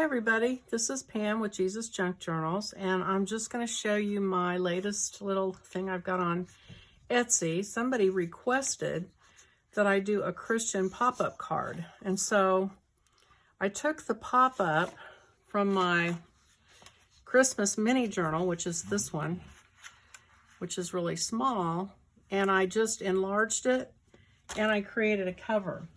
everybody, this is Pam with Jesus Junk Journals, and I'm just going to show you my latest little thing I've got on Etsy. Somebody requested that I do a Christian pop-up card, and so I took the pop-up from my Christmas mini journal, which is this one, which is really small, and I just enlarged it and I created a cover.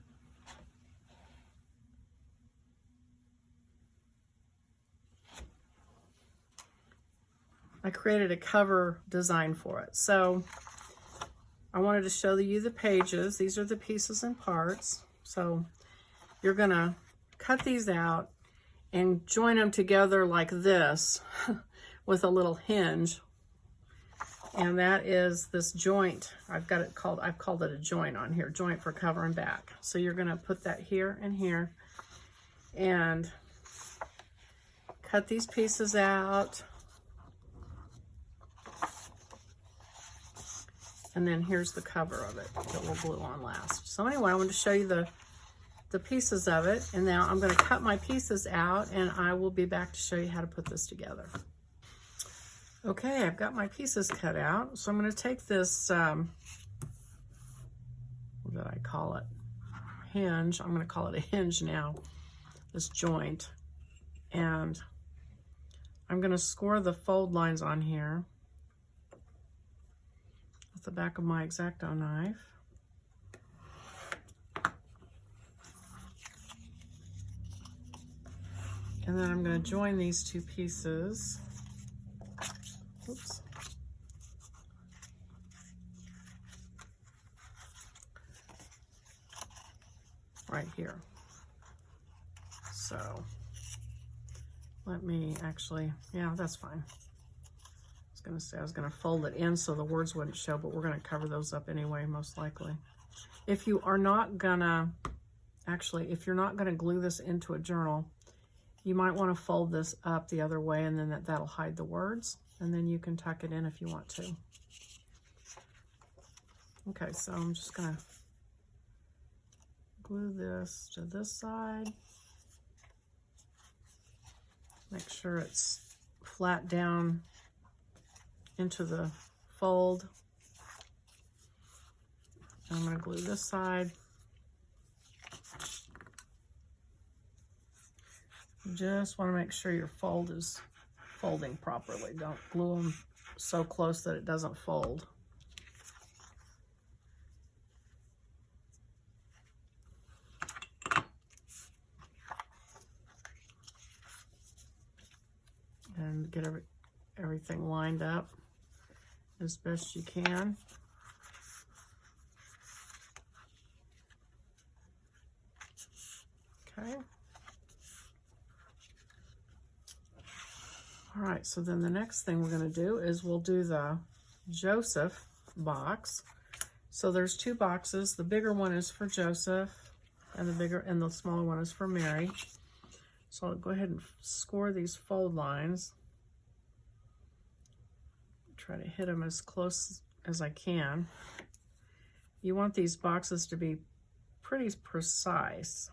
I created a cover design for it. So I wanted to show you the pages. These are the pieces and parts. So you're gonna cut these out and join them together like this with a little hinge. And that is this joint. I've called it a joint on here, joint for cover and back. So you're gonna put that here and here and cut these pieces out. And then here's the cover of it that we'll glue on last. So anyway, I wanted to show you the pieces of it. And now I'm going to cut my pieces out and I will be back to show you how to put this together. Okay, I've got my pieces cut out. So I'm going to take this, what did I call it? Hinge. I'm going to call it a hinge now, this joint. And I'm going to score the fold lines on here with the back of my X-Acto knife. And then I'm going to join these two pieces. Oops. Right here. So let me actually, yeah, that's fine. I was going to fold it in so the words wouldn't show, but we're going to cover those up anyway, most likely. If you are not going to, actually, if you're not going to glue this into a journal, you might want to fold this up the other way, and then that'll hide the words, and then you can tuck it in if you want to. Okay, so I'm just going to glue this to this side. Make sure it's flat down into the fold. I'm going to glue this side. You just want to make sure your fold is folding properly. Don't glue them so close that it doesn't fold. And get everything lined up as best you can. Okay. All right, so then the next thing we're going to do is we'll do the Joseph box. So there's two boxes. The bigger one is for Joseph, and the smaller one is for Mary. So I'll go ahead and score these fold lines. Try to hit them as close as I can. You want these boxes to be pretty precise.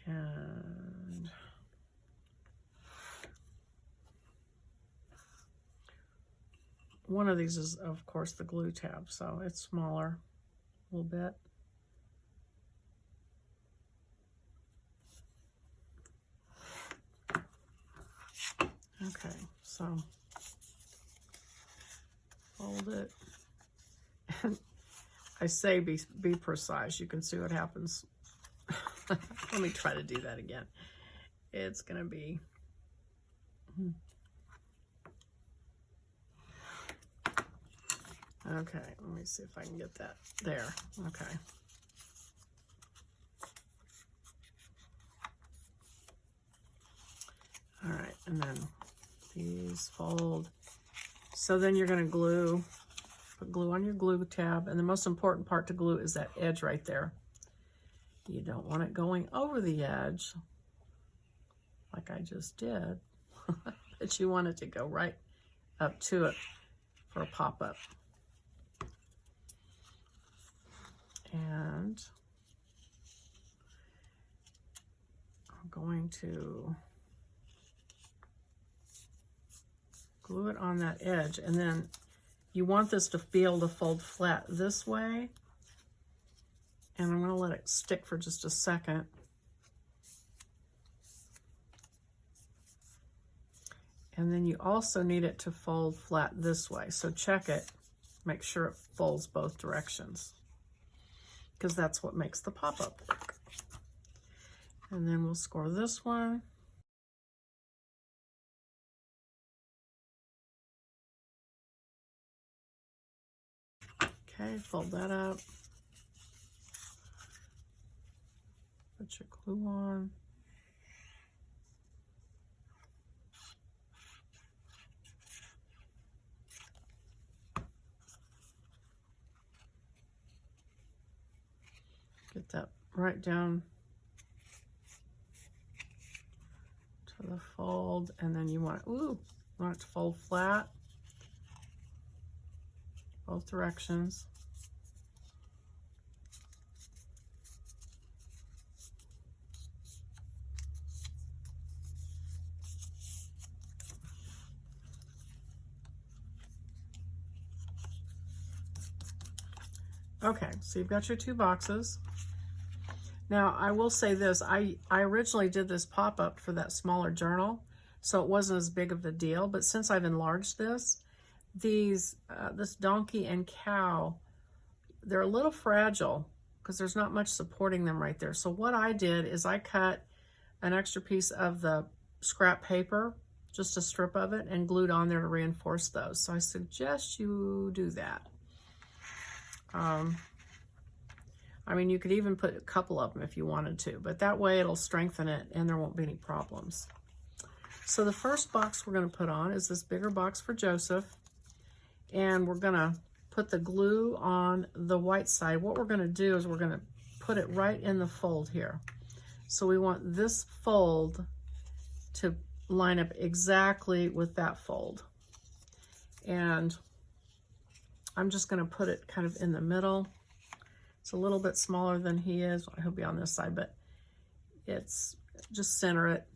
And one of these is, of course, the glue tab, so it's smaller a little bit. Okay, so fold it. And I say be precise. You can see what happens. Let me try to do that again. It's going to be... Okay, let me see if I can get that there. Okay. All right, and then these fold. So then you're going to put glue on your glue tab, and the most important part to glue is that edge right there. You don't want it going over the edge like I just did. that you want it to go right up to it for a pop-up. And I'm going to glue it on that edge, and then you want this to be able to fold flat this way, and I'm going to let it stick for just a second. And then you also need it to fold flat this way, so check it, make sure it folds both directions, because that's what makes the pop-up work. And then we'll score this one. Okay, fold that up. Put your glue on. Get that right down to the fold, and then you want it to fold flat, both directions. Okay, so you've got your two boxes. Now, I will say this, I originally did this pop-up for that smaller journal, so it wasn't as big of a deal, but since I've enlarged this, this donkey and cow, they're a little fragile because there's not much supporting them right there. So what I did is I cut an extra piece of the scrap paper, just a strip of it, and glued on there to reinforce those. So I suggest you do that. I mean, you could even put a couple of them if you wanted to, but that way it'll strengthen it and there won't be any problems. So the first box we're going to put on is this bigger box for Joseph, and we're going to put the glue on the white side. What we're going to do is we're going to put it right in the fold here. So we want this fold to line up exactly with that fold. And I'm just going to put it kind of in the middle. It's a little bit smaller than he is. He'll be on this side, but it's just center it.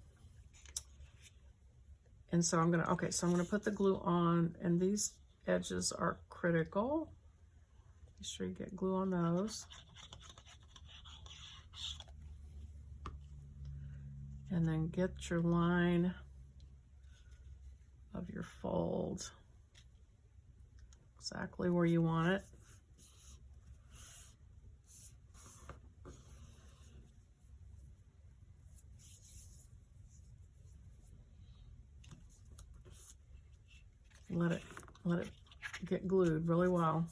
And so I'm going to put the glue on, and these edges are critical. Be sure you get glue on those. And then get your line of your fold exactly where you want it. Let it get glued really well.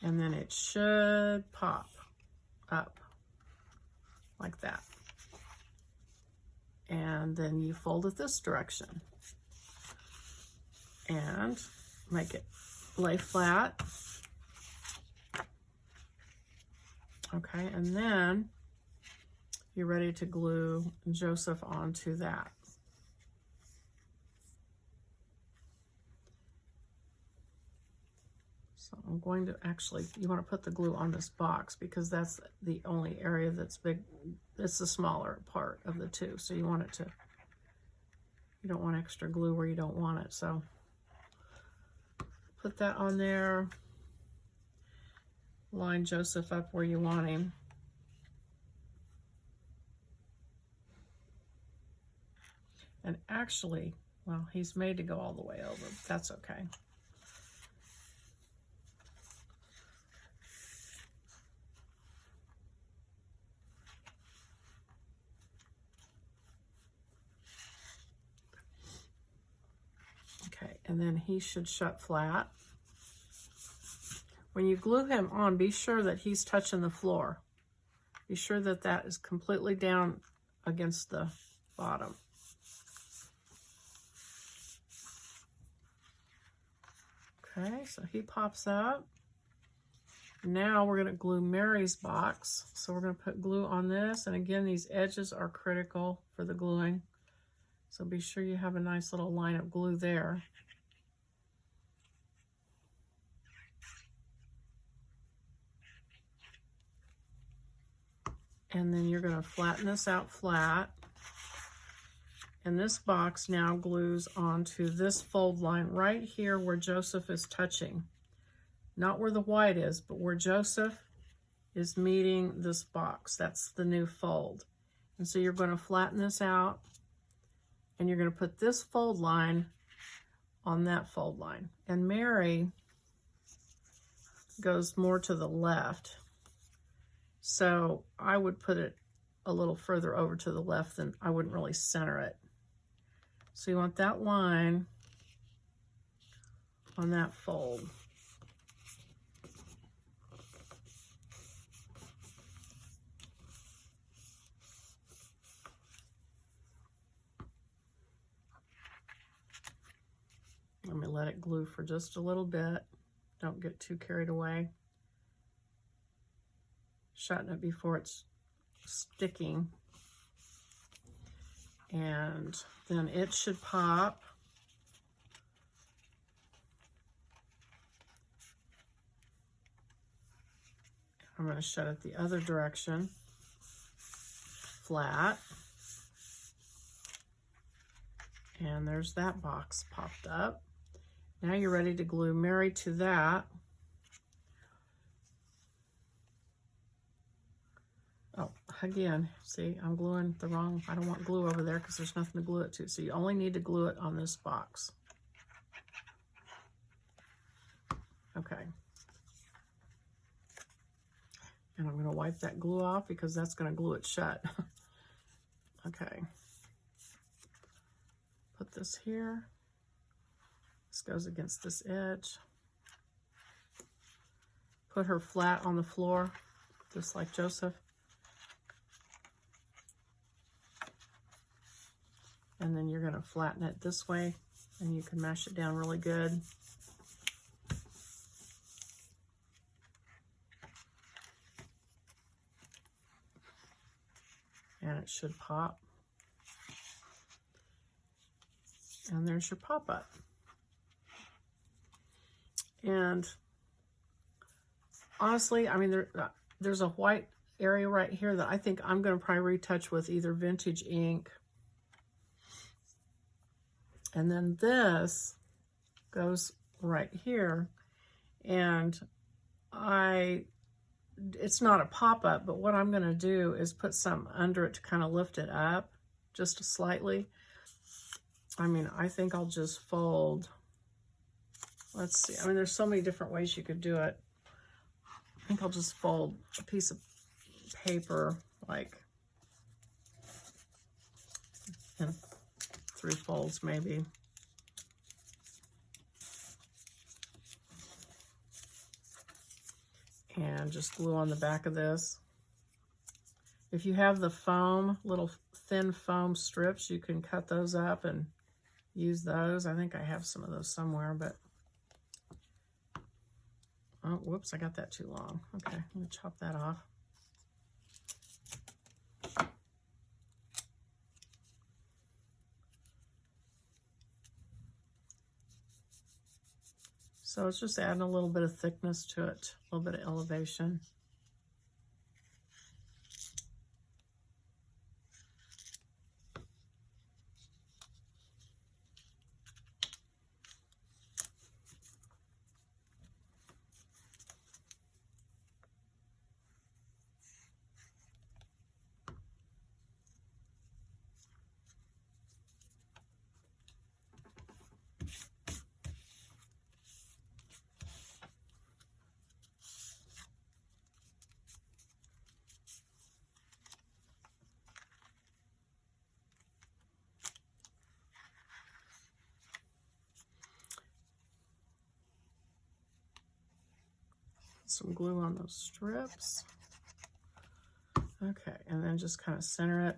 And then it should pop up like that. And then you fold it this direction and make it lay flat. Okay, and then you're ready to glue Joseph onto that. So I'm going to you want to put the glue on this box because that's the only area that's big. It's the smaller part of the two. So you don't want extra glue where you don't want it. So put that on there. Line Joseph up where you want him. And actually, well, he's made to go all the way over. That's okay. Okay, and then he should shut flat. When you glue him on, be sure that he's touching the floor. Be sure that that is completely down against the bottom. Okay, so he pops up. Now we're going to glue Mary's box. So we're going to put glue on this. And again, these edges are critical for the gluing. So be sure you have a nice little line of glue there. And then you're going to flatten this out flat. And this box now glues onto this fold line right here where Joseph is touching. Not where the white is, but where Joseph is meeting this box. That's the new fold. And so you're going to flatten this out, and you're going to put this fold line on that fold line. And Mary goes more to the left. So I would put it a little further over to the left than I wouldn't really center it. So you want that line on that fold. Let me let it glue for just a little bit. Don't get too carried away. Shutting it before it's sticking. And then it should pop. I'm going to shut it the other direction. Flat. And there's that box popped up. Now you're ready to glue Mary to that. Oh, again, see, I'm gluing the wrong, I don't want glue over there because there's nothing to glue it to. So you only need to glue it on this box. Okay. And I'm going to wipe that glue off because that's going to glue it shut. Okay. Put this here. This goes against this edge. Put her flat on the floor, just like Joseph. And then you're going to flatten it this way, and you can mash it down really good. And it should pop. And there's your pop-up. And honestly, I mean, there's a white area right here that I think I'm going to probably retouch with either vintage ink. And then this goes right here. And it's not a pop-up, but what I'm going to do is put some under it to kind of lift it up just slightly. I mean, I think I'll just fold. Let's see. I mean, there's so many different ways you could do it. I think I'll just fold a piece of paper, like in 3 folds maybe. And just glue on the back of this. If you have the foam, little thin foam strips, you can cut those up and use those. I think I have some of those somewhere, but oh, whoops, I got that too long. Okay, let me chop that off. So it's just adding a little bit of thickness to it, a little bit of elevation. Some glue on those strips. Okay, and then just kind of center it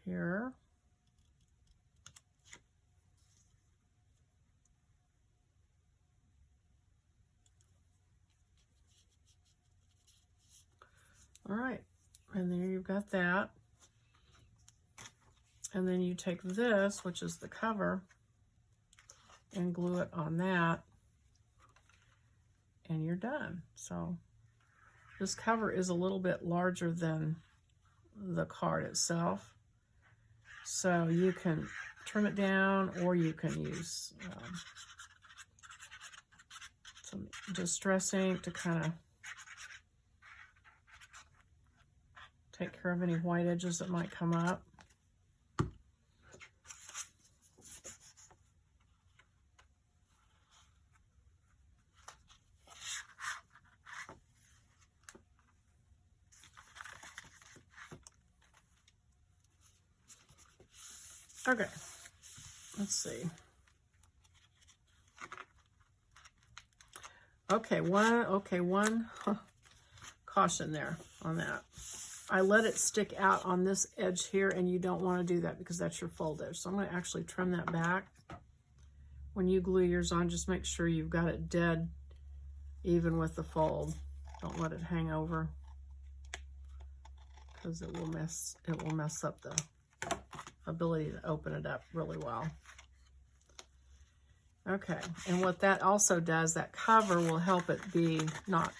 here. All right, and there you've got that. And then you take this, which is the cover, and glue it on that, and you're done. So this cover is a little bit larger than the card itself, so you can trim it down, or you can use some distress ink to kind of take care of any white edges that might come up. Okay, let's see. Okay, one caution there on that. I let it stick out on this edge here, and you don't want to do that because that's your fold edge. So I'm going to actually trim that back. When you glue yours on, just make sure you've got it dead even with the fold. Don't let it hang over, because it will mess up the ability to open it up really well. Okay, and what that also does, that cover will help it be not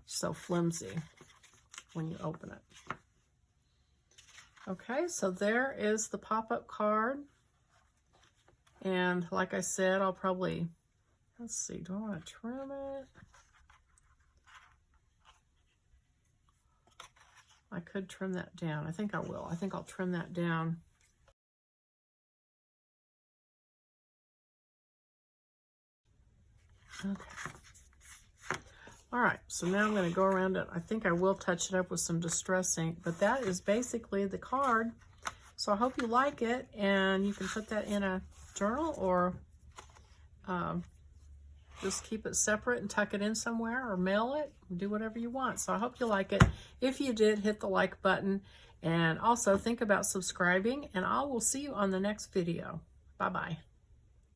so flimsy when you open it. Okay, so there is the pop-up card. And like I said, I'll probably, let's see, do I want to trim it? I could trim that down. I think I will. I think I'll trim that down. Okay. All right, so now I'm going to go around it. I think I will touch it up with some distress ink, but that is basically the card. So I hope you like it, and you can put that in a journal, or just keep it separate and tuck it in somewhere, or mail it, do whatever you want. So I hope you like it. If you did, hit the like button, and also think about subscribing, and I will see you on the next video. Bye-bye.